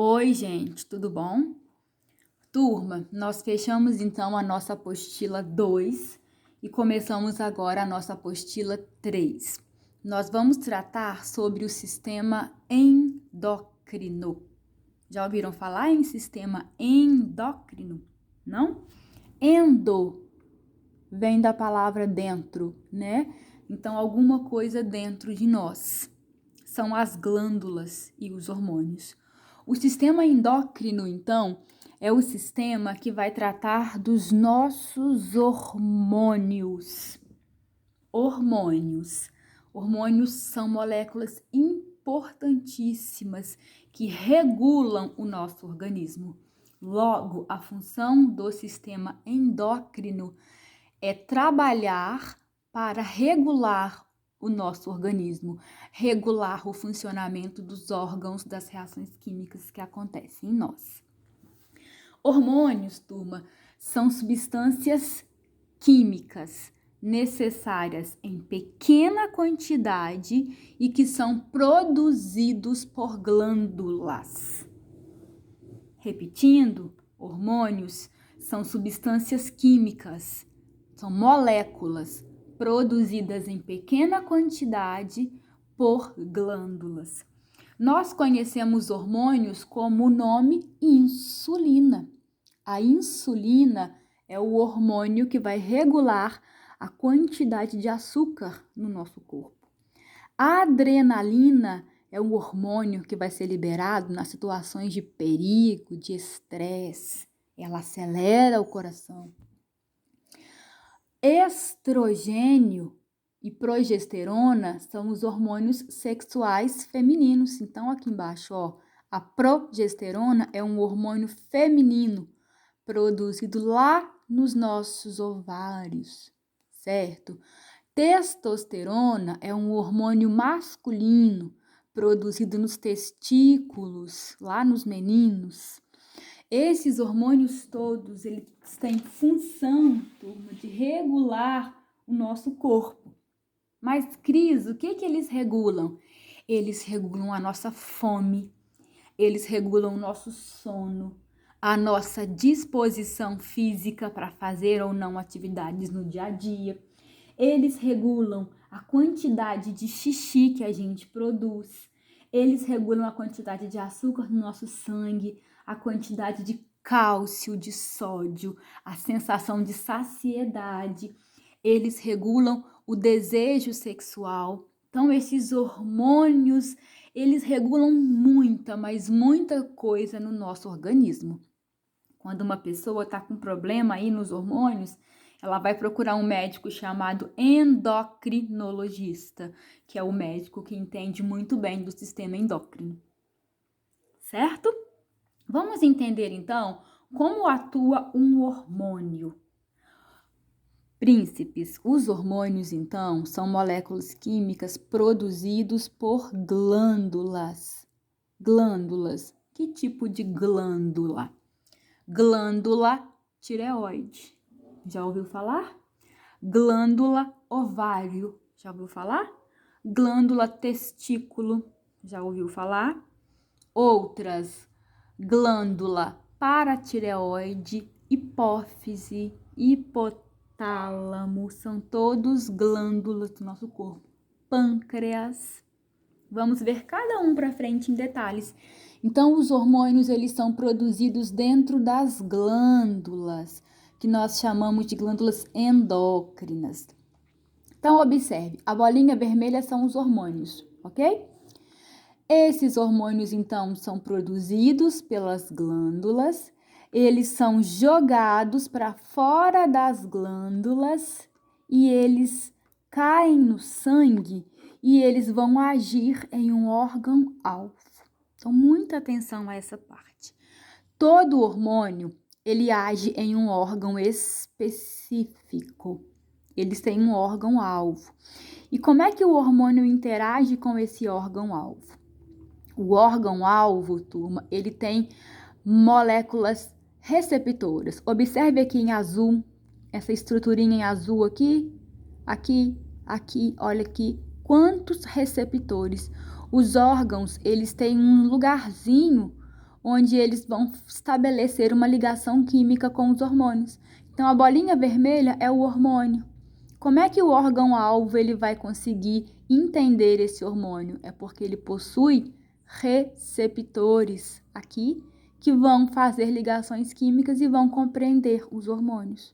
Oi, gente, tudo bom? Turma, nós fechamos então a nossa apostila 2 e começamos agora a nossa apostila 3. Nós vamos tratar sobre o sistema endócrino. Já ouviram falar em sistema endócrino? Não? Endo vem da palavra dentro, né? Então, alguma coisa dentro de nós. São as glândulas e os hormônios. O sistema endócrino, então, é o sistema que vai tratar dos nossos hormônios. Hormônios são moléculas importantíssimas que regulam o nosso organismo. Logo, a função do sistema endócrino é trabalhar para regular o nosso organismo, regular o funcionamento dos órgãos, das reações químicas que acontecem em nós. Hormônios, turma, são substâncias químicas necessárias em pequena quantidade e que são produzidos por glândulas. Repetindo, hormônios são substâncias químicas, são moléculas produzidas em pequena quantidade por glândulas. Nós conhecemos hormônios como o nome insulina. A insulina é o hormônio que vai regular a quantidade de açúcar no nosso corpo. A adrenalina é um hormônio que vai ser liberado nas situações de perigo, de estresse. Ela acelera o coração. Estrogênio e progesterona são os hormônios sexuais femininos. Então, aqui embaixo, ó, a progesterona é um hormônio feminino produzido lá nos nossos ovários, certo? Testosterona é um hormônio masculino produzido nos testículos, lá nos meninos. Esses hormônios todos, eles têm função, turma, de regular o nosso corpo. Mas, Cris, o que eles regulam? Eles regulam a nossa fome, eles regulam o nosso sono, a nossa disposição física para fazer ou não atividades no dia a dia. Eles regulam a quantidade de xixi que a gente produz. Eles regulam a quantidade de açúcar no nosso sangue, a quantidade de cálcio, de sódio, a sensação de saciedade. Eles regulam o desejo sexual. Então, esses hormônios, eles regulam muita, mas muita coisa no nosso organismo. Quando uma pessoa está com problema aí nos hormônios, ela vai procurar um médico chamado endocrinologista, que é o médico que entende muito bem do sistema endócrino. Certo? Vamos entender, então, como atua um hormônio. Príncipes, os hormônios, então, são moléculas químicas produzidos por glândulas. Glândulas. Que tipo de glândula? Glândula tireoide. Já ouviu falar? Glândula ovário. Já ouviu falar? Glândula testículo. Já ouviu falar? Outras: glândula paratireoide, hipófise, hipotálamo. São todos glândulas do nosso corpo. Pâncreas. Vamos ver cada um para frente em detalhes. Então, os hormônios, eles são produzidos dentro das glândulas, que nós chamamos de glândulas endócrinas. Então, observe, a bolinha vermelha são os hormônios, ok? Esses hormônios, então, são produzidos pelas glândulas, eles são jogados para fora das glândulas e eles caem no sangue e eles vão agir em um órgão-alvo. Então, muita atenção a essa parte. Todo hormônio, ele age em um órgão específico. Eles têm um órgão-alvo. E como é que o hormônio interage com esse órgão-alvo? O órgão-alvo, turma, ele tem moléculas receptoras. Observe aqui em azul, essa estruturinha em azul aqui, olha aqui, quantos receptores. Os órgãos, eles têm um lugarzinho onde eles vão estabelecer uma ligação química com os hormônios. Então, a bolinha vermelha é o hormônio. Como é que o órgão-alvo ele vai conseguir entender esse hormônio? É porque ele possui receptores aqui que vão fazer ligações químicas e vão compreender os hormônios.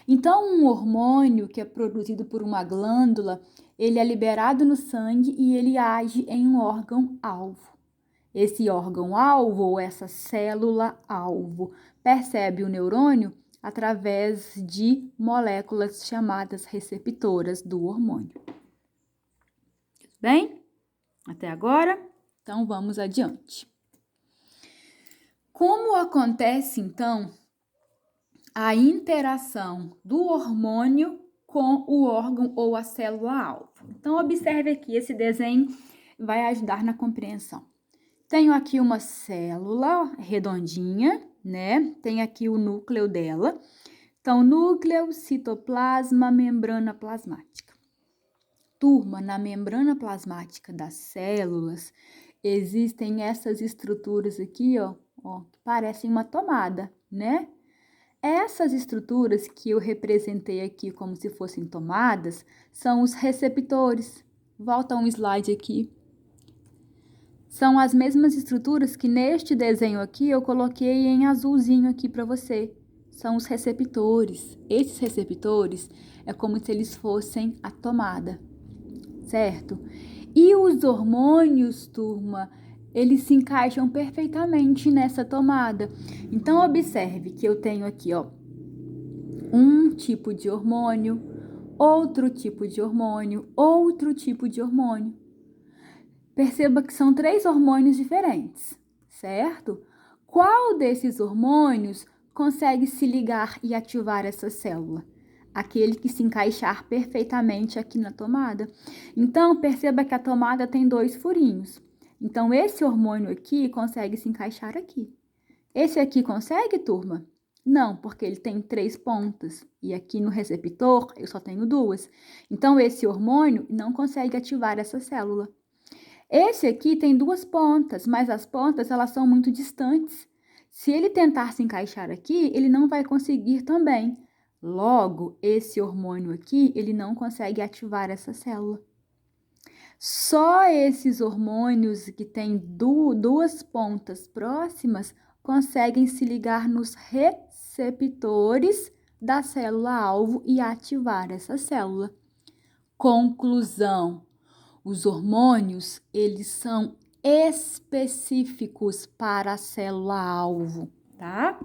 Então, um hormônio que é produzido por uma glândula, ele é liberado no sangue e ele age em um órgão-alvo. Esse órgão-alvo ou essa célula-alvo percebe o neurônio através de moléculas chamadas receptoras do hormônio. Bem? Até agora? Então, vamos adiante. Como acontece, então, a interação do hormônio com o órgão ou a célula-alvo? Então, observe aqui, esse desenho vai ajudar na compreensão. Tenho aqui uma célula redondinha, né? Tem aqui o núcleo dela. Então, núcleo, citoplasma, membrana plasmática. Turma, na membrana plasmática das células, existem essas estruturas aqui, ó, que parecem uma tomada, né? Essas estruturas que eu representei aqui como se fossem tomadas, são os receptores. Volta um slide aqui. São as mesmas estruturas que neste desenho aqui eu coloquei em azulzinho aqui para você. São os receptores. Esses receptores é como se eles fossem a tomada, certo? E os hormônios, turma, eles se encaixam perfeitamente nessa tomada. Então, observe que eu tenho aqui, ó, um tipo de hormônio, outro tipo de hormônio, outro tipo de hormônio. Perceba que são 3 hormônios diferentes, certo? Qual desses hormônios consegue se ligar e ativar essa célula? Aquele que se encaixar perfeitamente aqui na tomada. Então, perceba que a tomada tem 2 furinhos. Então, esse hormônio aqui consegue se encaixar aqui. Esse aqui consegue, turma? Não, porque ele tem 3 pontas. E aqui no receptor eu só tenho 2. Então, esse hormônio não consegue ativar essa célula. Esse aqui tem 2 pontas, mas as pontas elas são muito distantes. Se ele tentar se encaixar aqui, ele não vai conseguir também. Logo, esse hormônio aqui, ele não consegue ativar essa célula. Só esses hormônios que têm 2 pontas próximas conseguem se ligar nos receptores da célula-alvo e ativar essa célula. Conclusão: os hormônios, eles são específicos para a célula-alvo, tá?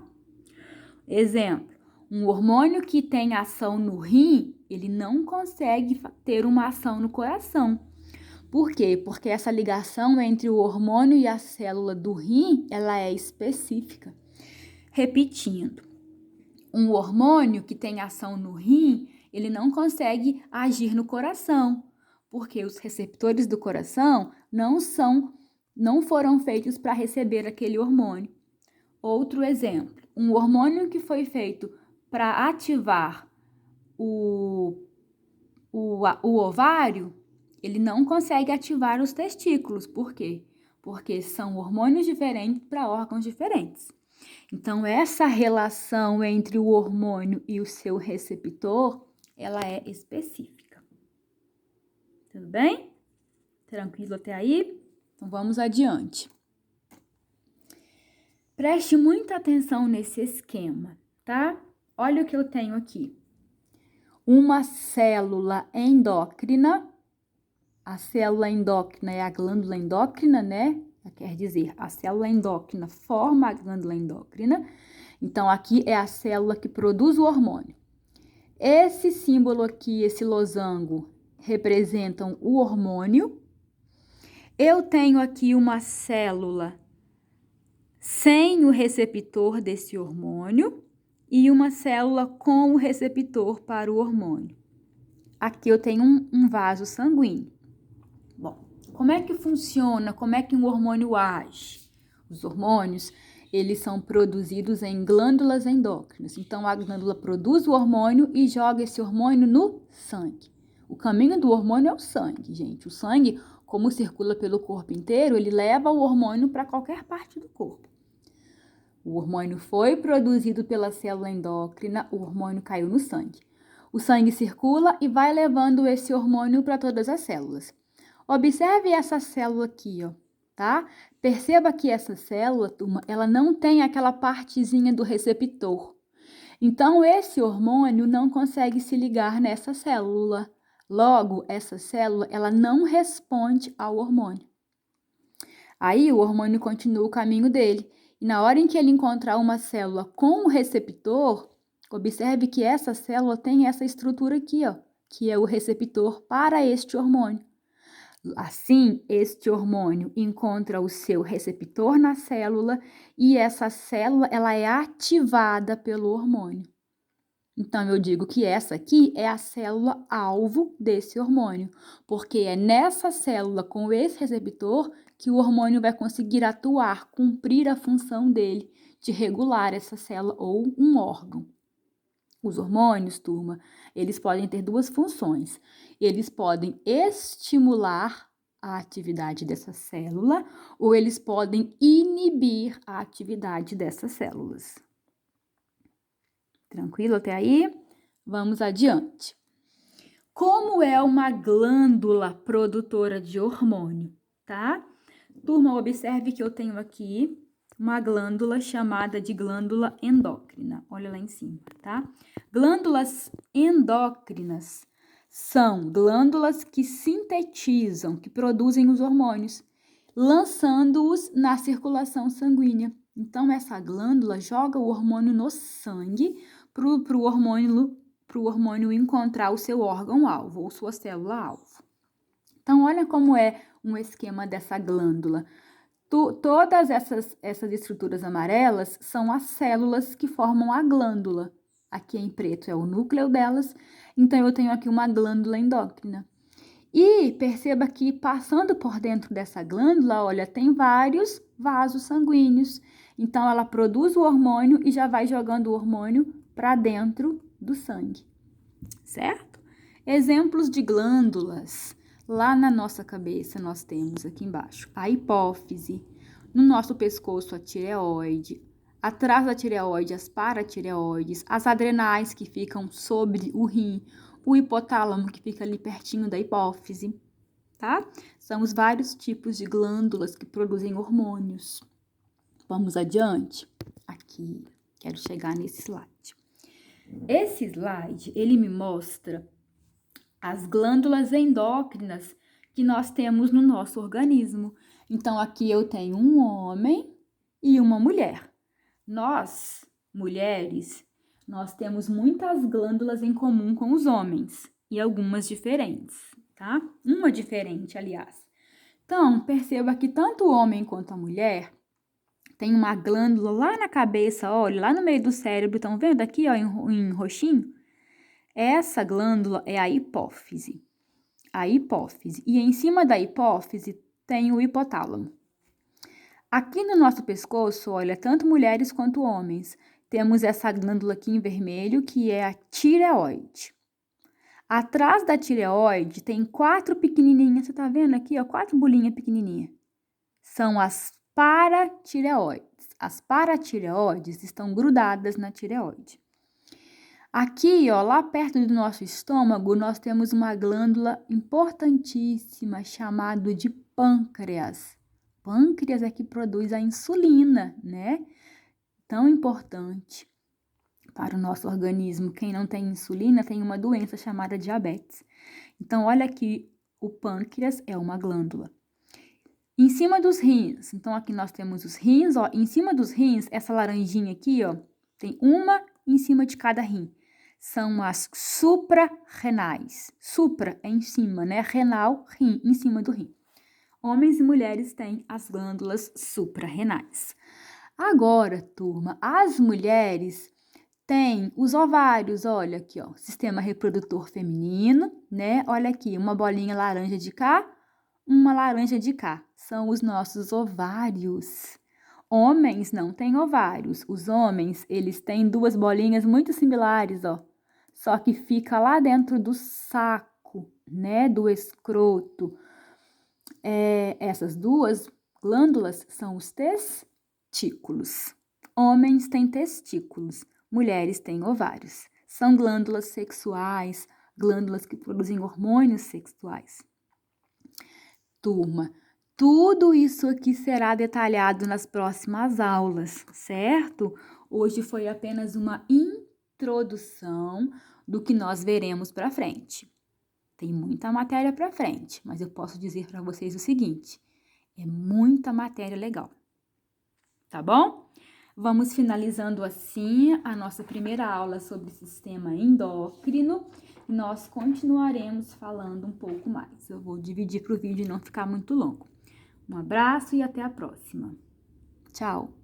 Exemplo, um hormônio que tem ação no rim, ele não consegue ter uma ação no coração. Por quê? Porque essa ligação entre o hormônio e a célula do rim, ela é específica. Repetindo, um hormônio que tem ação no rim, ele não consegue agir no coração, porque os receptores do coração não foram feitos para receber aquele hormônio. Outro exemplo, um hormônio que foi feito para ativar o ovário, ele não consegue ativar os testículos. Por quê? Porque são hormônios diferentes para órgãos diferentes. Então, essa relação entre o hormônio e o seu receptor, ela é específica. Tudo bem? Tranquilo até aí? Então, vamos adiante. Preste muita atenção nesse esquema, tá? Olha o que eu tenho aqui. Uma célula endócrina. A célula endócrina é a glândula endócrina, né? Quer dizer, a célula endócrina forma a glândula endócrina. Então, aqui é a célula que produz o hormônio. Esse símbolo aqui, esse losango, representam o hormônio. Eu tenho aqui uma célula sem o receptor desse hormônio e uma célula com o receptor para o hormônio. Aqui eu tenho um vaso sanguíneo. Bom, como é que funciona? Como é que um hormônio age? Os hormônios, eles são produzidos em glândulas endócrinas. Então, a glândula produz o hormônio e joga esse hormônio no sangue. O caminho do hormônio é o sangue, gente. O sangue, como circula pelo corpo inteiro, ele leva o hormônio para qualquer parte do corpo. O hormônio foi produzido pela célula endócrina, o hormônio caiu no sangue. O sangue circula e vai levando esse hormônio para todas as células. Observe essa célula aqui, ó, tá? Perceba que essa célula, turma, ela não tem aquela partezinha do receptor. Então, esse hormônio não consegue se ligar nessa célula. Logo, essa célula, ela não responde ao hormônio. Aí, o hormônio continua o caminho dele. E na hora em que ele encontrar uma célula com o receptor, observe que essa célula tem essa estrutura aqui, ó, que é o receptor para este hormônio. Assim, este hormônio encontra o seu receptor na célula e essa célula ela é ativada pelo hormônio. Então, eu digo que essa aqui é a célula alvo desse hormônio, porque é nessa célula com esse receptor que o hormônio vai conseguir atuar, cumprir a função dele de regular essa célula ou um órgão. Os hormônios, turma, eles podem ter duas funções. Eles podem estimular a atividade dessa célula ou eles podem inibir a atividade dessas células. Tranquilo até aí? Vamos adiante. Como é uma glândula produtora de hormônio, tá? Turma, observe que eu tenho aqui uma glândula chamada de glândula endócrina. Olha lá em cima, tá? Glândulas endócrinas são glândulas que sintetizam, que produzem os hormônios, lançando-os na circulação sanguínea. Então, essa glândula joga o hormônio no sangue para o hormônio encontrar o seu órgão-alvo ou sua célula-alvo. Então, olha como é um esquema dessa glândula. Todas essas estruturas amarelas são as células que formam a glândula. Aqui em preto é o núcleo delas, então eu tenho aqui uma glândula endócrina. E perceba que passando por dentro dessa glândula, olha, tem vários vasos sanguíneos. Então, ela produz o hormônio e já vai jogando o hormônio para dentro do sangue, certo? Exemplos de glândulas. Lá na nossa cabeça nós temos aqui embaixo a hipófise, no nosso pescoço a tireoide, atrás da tireoide as paratireoides, as adrenais que ficam sobre o rim, o hipotálamo que fica ali pertinho da hipófise, tá? São os vários tipos de glândulas que produzem hormônios. Vamos adiante? Aqui, quero chegar nesse slide. Esse slide, ele me mostra as glândulas endócrinas que nós temos no nosso organismo. Então, aqui eu tenho um homem e uma mulher. Nós, mulheres, nós temos muitas glândulas em comum com os homens e algumas diferentes, tá? Uma diferente, aliás. Então, perceba que tanto o homem quanto a mulher tem uma glândula lá na cabeça, olha, lá no meio do cérebro, estão vendo aqui, ó, em roxinho? Essa glândula é a hipófise. A hipófise. E em cima da hipófise tem o hipotálamo. Aqui no nosso pescoço, olha, tanto mulheres quanto homens, temos essa glândula aqui em vermelho, que é a tireoide. Atrás da tireoide tem 4 pequenininhas, você tá vendo aqui, ó, 4 bolinhas pequenininhas. São as paratireoides. As paratireoides estão grudadas na tireoide. Aqui, ó, lá perto do nosso estômago, nós temos uma glândula importantíssima chamada de pâncreas. Pâncreas é que produz a insulina, né? Tão importante para o nosso organismo. Quem não tem insulina tem uma doença chamada diabetes. Então, olha aqui, o pâncreas é uma glândula. Em cima dos rins, então aqui nós temos os rins, ó, em cima dos rins, essa laranjinha aqui, ó, tem uma em cima de cada rim. São as suprarrenais. Supra é em cima, né? Renal, rim, em cima do rim. Homens e mulheres têm as glândulas suprarrenais. Agora, turma, as mulheres têm os ovários, olha aqui, ó, sistema reprodutor feminino, né? Olha aqui, uma bolinha laranja de cá, uma laranja de cá. São os nossos ovários. Homens não têm ovários. Os homens, eles têm 2 bolinhas muito similares, ó. Só que fica lá dentro do saco, né? Do escroto. Essas 2 glândulas são os testículos. Homens têm testículos, mulheres têm ovários. São glândulas sexuais, glândulas que produzem hormônios sexuais. Turma, tudo isso aqui será detalhado nas próximas aulas, certo? Hoje foi apenas uma introdução do que nós veremos para frente. Tem muita matéria para frente, mas eu posso dizer para vocês o seguinte: é muita matéria legal, tá bom? Vamos finalizando assim a nossa primeira aula sobre sistema endócrino. Nós continuaremos falando um pouco mais. Eu vou dividir para o vídeo não ficar muito longo. Um abraço e até a próxima. Tchau!